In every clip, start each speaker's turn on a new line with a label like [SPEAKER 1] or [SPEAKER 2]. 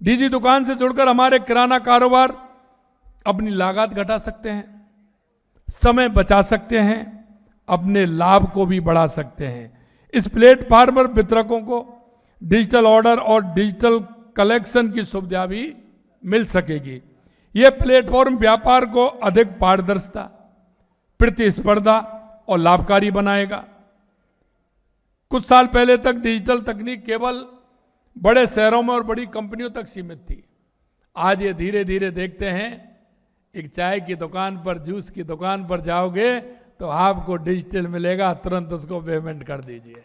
[SPEAKER 1] DG दुकान से जुड़कर हमारे किराना कारोबार अपनी लागत घटा सकते हैं, समय बचा सकते हैं, अपने लाभ को भी बढ़ा सकते हैं। इस प्लेटफॉर्म पर वितरकों को डिजिटल ऑर्डर और डिजिटल कलेक्शन की सुविधा भी मिल सकेगी। यह प्लेटफॉर्म व्यापार को अधिक पारदर्शिता, प्रतिस्पर्धा और लाभकारी बनाएगा। कुछ साल पहले तक डिजिटल तकनीक केवल बड़े शहरों में और बड़ी कंपनियों तक सीमित थी। आज ये धीरे धीरे देखते हैं, एक चाय की दुकान पर, जूस की दुकान पर जाओगे तो आपको डिजिटल मिलेगा, तुरंत उसको पेमेंट कर दीजिए।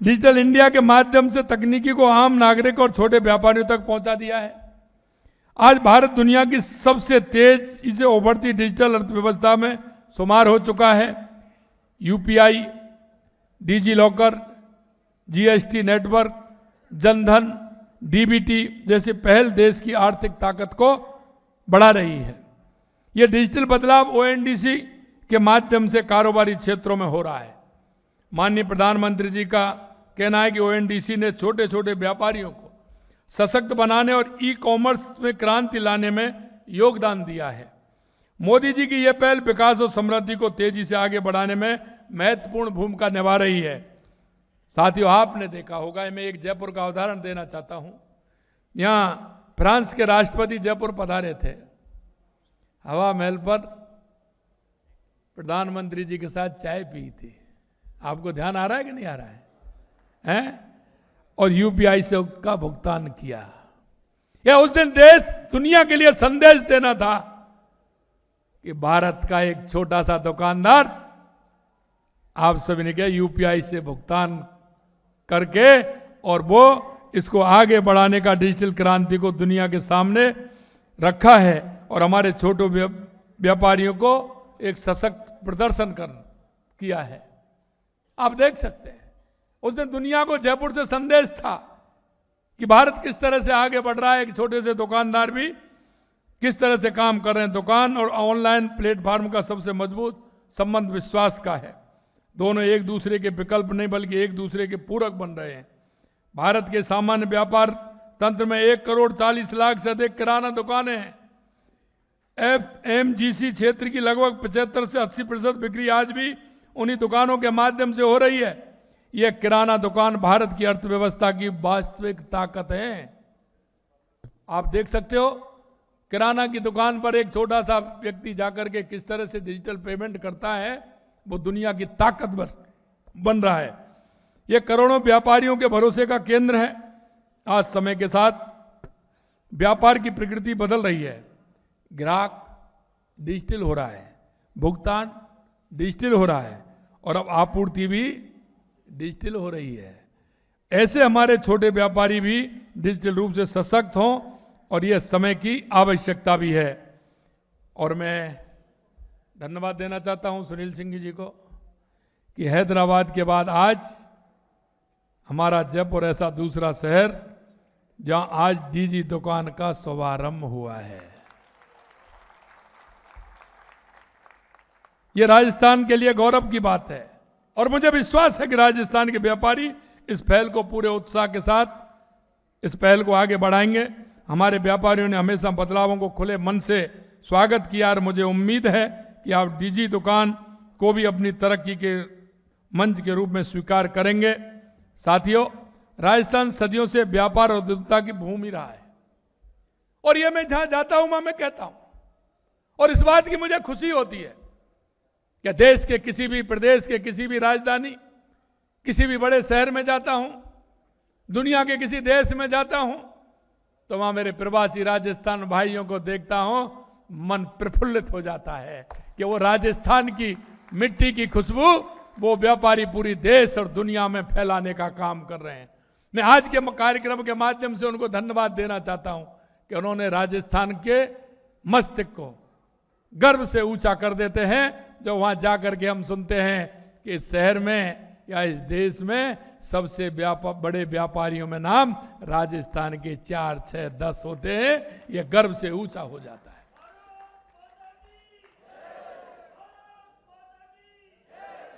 [SPEAKER 1] डिजिटल इंडिया के माध्यम से तकनीकी को आम नागरिक और छोटे व्यापारियों तक पहुंचा दिया है। आज भारत दुनिया की सबसे तेजी से उभरती डिजिटल अर्थव्यवस्था में शुमार हो चुका है। UPI, DigiLocker, GST network, Jan Dhan, DBT जैसी पहल देश की आर्थिक ताकत को बढ़ा रही है। यह डिजिटल बदलाव ओएनडीसी के माध्यम से कारोबारी क्षेत्रों में हो रहा है। माननीय प्रधानमंत्री जी का कहना है कि ओएनडीसी ने छोटे छोटे व्यापारियों को सशक्त बनाने और ई कॉमर्स में क्रांति लाने में योगदान दिया है। मोदी जी की यह पहल विकास और समृद्धि को तेजी से आगे बढ़ाने में महत्वपूर्ण भूमिका निभा रही है। साथियों, आपने देखा होगा, मैं एक जयपुर का उदाहरण देना चाहता हूं। यहां फ्रांस के राष्ट्रपति जयपुर पधारे थे। हवा महल पर प्रधानमंत्री जी के साथ चाय पी थी। आपको ध्यान आ रहा है कि नहीं आ रहा है? हैं? और यूपीआई से उसका भुगतान किया। यह उस दिन देश दुनिया के लिए संदेश देना था कि भारत का एक छोटा सा दुकानदार, आप सभी ने क्या, यूपीआई से भुगतान करके और वो इसको आगे बढ़ाने का, डिजिटल क्रांति को दुनिया के सामने रखा है और हमारे छोटे व्यापारियों को एक सशक्त प्रदर्शन किया है। आप देख सकते हैं, उस दिन दुनिया को जयपुर से संदेश था कि भारत किस तरह से आगे बढ़ रहा है। एक छोटे से दुकानदार भी किस तरह से काम कर रहे हैं। दुकान और ऑनलाइन प्लेटफॉर्म का सबसे मजबूत संबंध विश्वास का है। दोनों एक दूसरे के विकल्प नहीं बल्कि एक दूसरे के पूरक बन रहे हैं। भारत के सामान्य व्यापार तंत्र में 1,40,00,000 से अधिक किराना दुकानें हैं। एफएमजीसी क्षेत्र की लगभग 75 से 80% बिक्री आज भी उन्हीं दुकानों के माध्यम से हो रही है। यह किराना दुकान भारत की अर्थव्यवस्था की वास्तविक ताकत है। आप देख सकते हो, किराना की दुकान पर एक छोटा सा व्यक्ति जाकर के किस तरह से डिजिटल पेमेंट करता है, वो दुनिया की ताकत बन रहा है। यह करोड़ों व्यापारियों के भरोसे का केंद्र है। आज समय के साथ व्यापार की प्रकृति बदल रही है। ग्राहक डिजिटल हो रहा है, भुगतान डिजिटल हो रहा है और अब आपूर्ति भी डिजिटल हो रही है। ऐसे हमारे छोटे व्यापारी भी डिजिटल रूप से सशक्त हों और यह समय की आवश्यकता भी है। और मैं धन्यवाद देना चाहता हूं सुनील सिंह जी को कि हैदराबाद के बाद आज हमारा जयपुर ऐसा दूसरा शहर जहां आज डीजी दुकान का शुभारंभ हुआ है। यह राजस्थान के लिए गौरव की बात है और मुझे विश्वास है कि राजस्थान के व्यापारी इस पहल को पूरे उत्साह के साथ इस पहल को आगे बढ़ाएंगे। हमारे व्यापारियों ने हमेशा बदलावों को खुले मन से स्वागत किया और मुझे उम्मीद है कि आप डीजी दुकान को भी अपनी तरक्की के मंच के रूप में स्वीकार करेंगे। साथियों, राजस्थान सदियों से व्यापार और उद्यमिता की भूमि रहा है और यह मैं जहां जाता हूं मैं कहता हूं और इस बात की मुझे खुशी होती है कि देश के किसी भी प्रदेश के किसी भी राजधानी, किसी भी बड़े शहर में जाता हूं, दुनिया के किसी देश में जाता हूं तो वहां मेरे प्रवासी राजस्थान भाइयों को देखता हूं, मन प्रफुल्लित हो जाता है कि वो राजस्थान की मिट्टी की खुशबू वो व्यापारी पूरी देश और दुनिया में फैलाने का काम कर रहे हैं। मैं आज के कार्यक्रम के माध्यम से उनको धन्यवाद देना चाहता हूं कि उन्होंने राजस्थान के मस्तिष्क को गर्व से ऊंचा कर देते हैं। जो वहां जाकर के हम सुनते हैं कि इस शहर में या इस देश में सबसे बड़े व्यापारियों में नाम राजस्थान के 4, 6, 10 होते हैं, यह गर्व से ऊंचा हो जाता है।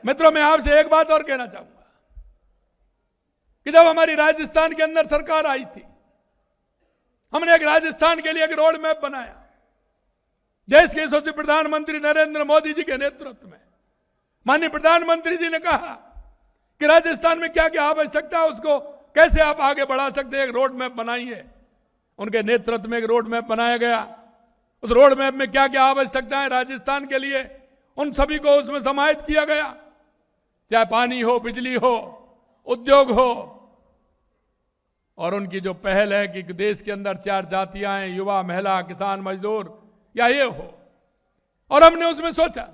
[SPEAKER 1] मित्रों, मैं आपसे एक बात और कहना चाहूंगा कि जब हमारी राजस्थान के अंदर सरकार आई थी हमने एक राजस्थान के लिए एक रोड मैप बनाया। देश के यशस्वी प्रधानमंत्री नरेंद्र मोदी जी के नेतृत्व में माननीय प्रधानमंत्री जी ने कहा कि राजस्थान में क्या क्या आवश्यकता है, उसको कैसे आप आगे बढ़ा सकते हैं, एक रोड मैप बनाइए। उनके नेतृत्व में एक रोड मैप बनाया गया। उस रोड मैप में क्या क्या आवश्यकताएं राजस्थान के लिए, उन सभी को उसमें समाहित किया गया। चाहे पानी हो, बिजली हो, उद्योग हो, और उनकी जो पहल है कि देश के अंदर 4 जातियां हैं, युवा, महिला, किसान, मजदूर, या ये हो। और हमने उसमें सोचा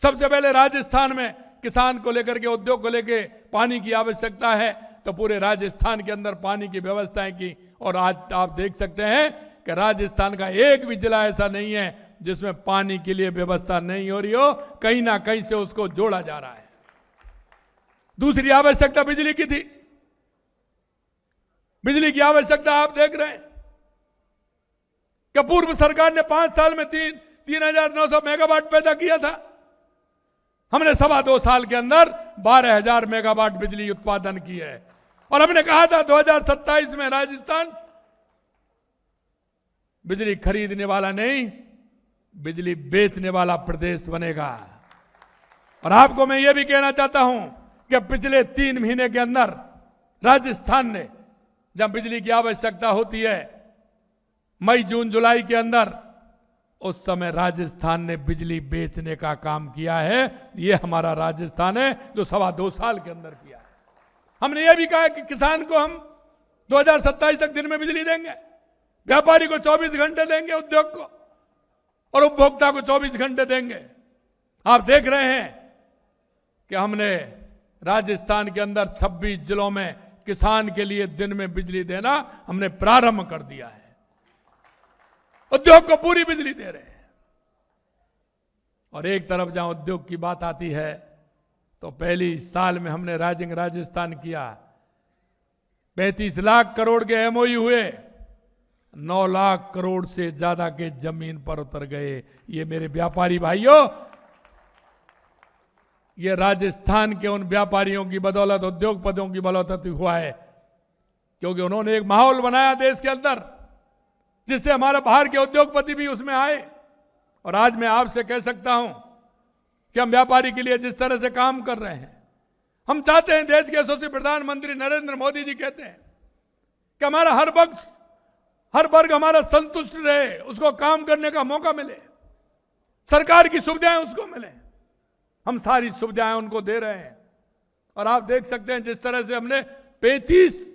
[SPEAKER 1] सबसे पहले राजस्थान में किसान को लेकर के, उद्योग को लेकर पानी की आवश्यकता है, तो पूरे राजस्थान के अंदर पानी की व्यवस्थाएं की। और आज आप देख सकते हैं कि राजस्थान का एक भी जिला ऐसा नहीं है जिसमें पानी के लिए व्यवस्था नहीं हो रही हो, कहीं ना कहीं से उसको जोड़ा जा रहा है। दूसरी आवश्यकता बिजली की थी। बिजली की आवश्यकता आप देख रहे हैं कि पूर्व सरकार ने 5 साल में 3,900 मेगावाट पैदा किया था। हमने 2.25 साल के अंदर 12,000 मेगावाट बिजली उत्पादन की है। और हमने कहा था 2027 में राजस्थान बिजली खरीदने वाला नहीं, बिजली बेचने वाला प्रदेश बनेगा। और आपको मैं ये भी कहना चाहता हूं कि पिछले 3 महीने के अंदर राजस्थान ने, जब बिजली की आवश्यकता होती है मई, जून, जुलाई के अंदर, उस समय राजस्थान ने बिजली बेचने का काम किया है। ये हमारा राजस्थान है जो 2.25 साल के अंदर किया है। हमने ये भी कहा कि किसान को हम 2027 तक दिन में बिजली देंगे, व्यापारी को 24 घंटे देंगे, उद्योग को और उपभोक्ता को 24 घंटे देंगे। आप देख रहे हैं कि हमने राजस्थान के अंदर 26 जिलों में किसान के लिए दिन में बिजली देना हमने प्रारंभ कर दिया है। उद्योग को पूरी बिजली दे रहे हैं। और एक तरफ जहां उद्योग की बात आती है तो पहली साल में हमने राइजिंग राजस्थान किया। 35 लाख करोड़ के एमओयू हुए, 9 लाख करोड़ से ज्यादा के जमीन पर उतर गए। ये मेरे व्यापारी भाइयों, ये राजस्थान के उन व्यापारियों की बदौलत, उद्योगपतियों की बदौलत हुआ है, क्योंकि उन्होंने एक माहौल बनाया देश के अंदर जिससे हमारे बाहर के उद्योगपति भी उसमें आए। और आज मैं आपसे कह सकता हूं कि हम व्यापारी के लिए जिस तरह से काम कर रहे हैं, हम चाहते हैं, देश के यशस्वी प्रधानमंत्री नरेंद्र मोदी जी कहते हैं कि हमारा हर वर्ग हमारा संतुष्ट रहे, उसको काम करने का मौका मिले, सरकार की सुविधाएं उसको मिले। हम सारी सुविधाएं उनको दे रहे हैं। और आप देख सकते हैं जिस तरह से हमने 35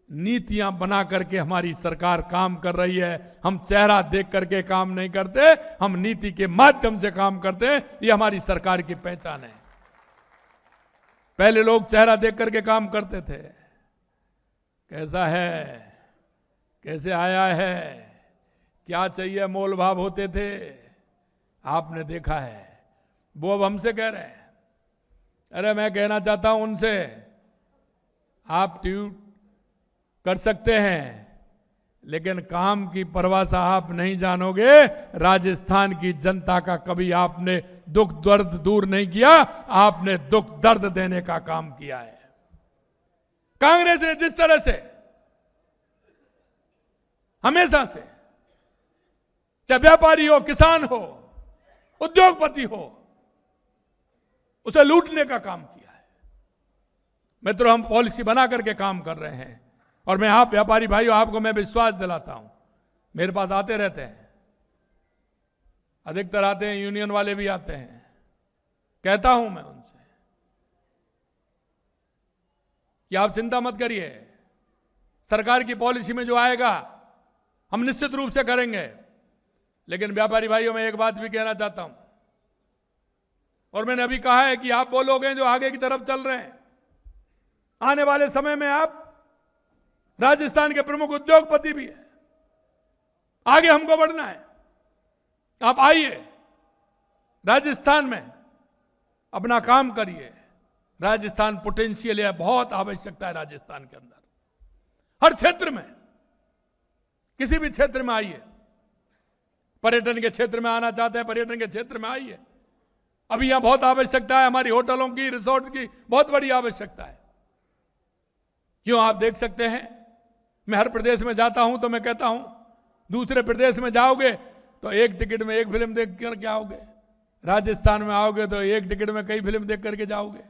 [SPEAKER 1] नीतियां बना करके हमारी सरकार काम कर रही है। हम चेहरा देख करके काम नहीं करते, हम नीति के माध्यम से काम करते हैं। ये हमारी सरकार की पहचान है। पहले लोग चेहरा देख करके काम करते थे, कैसा है, कैसे आया है, क्या चाहिए, मोल भाव होते थे। आपने देखा है, वो अब हमसे कह रहे हैं। अरे मैं कहना चाहता हूं उनसे, आप ट्वीट कर सकते हैं लेकिन काम की परिभाषा आप नहीं जानोगे। राजस्थान की जनता का कभी आपने दुख दर्द दूर नहीं किया, आपने दुख दर्द देने का काम किया है। कांग्रेस ने जिस तरह से हमेशा से, चाहे व्यापारी हो, किसान हो, उद्योगपति हो, उसे लूटने का काम किया है। मित्रों, हम पॉलिसी बना करके काम कर रहे हैं। और मैं आप व्यापारी भाइयों, आपको मैं विश्वास दिलाता हूं, मेरे पास आते रहते हैं, अधिकतर आते हैं, यूनियन वाले भी आते हैं। कहता हूं मैं उनसे कि आप चिंता मत करिए, सरकार की पॉलिसी में जो आएगा हम निश्चित रूप से करेंगे। लेकिन व्यापारी भाइयों, मैं एक बात भी कहना चाहता हूं, और मैंने अभी कहा है कि आप वो लोग हैं जो आगे की तरफ चल रहे हैं। आने वाले समय में आप राजस्थान के प्रमुख उद्योगपति भी हैं। आगे हमको बढ़ना है। आप आइए, राजस्थान में अपना काम करिए। राजस्थान पोटेंशियल है, बहुत आवश्यकता है राजस्थान के अंदर, हर क्षेत्र में, किसी भी क्षेत्र में आइए। पर्यटन के क्षेत्र में आना चाहते हैं, पर्यटन के क्षेत्र में आइए। अभी यहां बहुत आवश्यकता है, हमारी होटलों की, रिसोर्ट की बहुत बड़ी आवश्यकता है। क्यों, आप देख सकते हैं मैं हर प्रदेश में जाता हूं तो मैं कहता हूं, दूसरे प्रदेश में जाओगे तो एक टिकट में एक फिल्म देख करके आओगे, राजस्थान में आओगे तो एक टिकट में कई फिल्म देख करके जाओगे।